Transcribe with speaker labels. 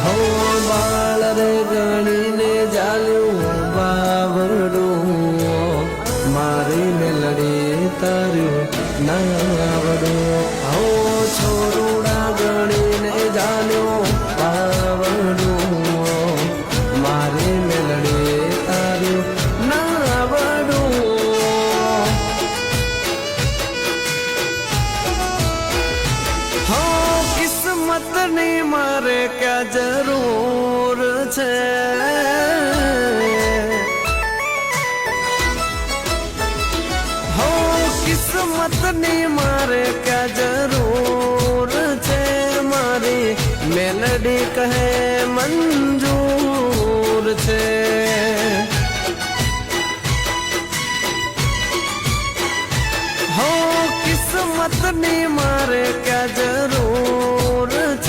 Speaker 1: હો બાળ રે ગણીને જાલ્યું બાવડું મારી મેલડી તાર્યું નાવડું હો છોરુડા ગણીને જાલ્યું બાવડું મારી મેલડી તાર્યું નાવડું હો કિસ્મતની મારે ક્યાં જરૂર છે હો કિસ્મતની મારે ક્યાં જરૂર છે મારી મેલડી કહે મંજૂર છે હો કિસ્મતની મારે ક્યાં જરૂર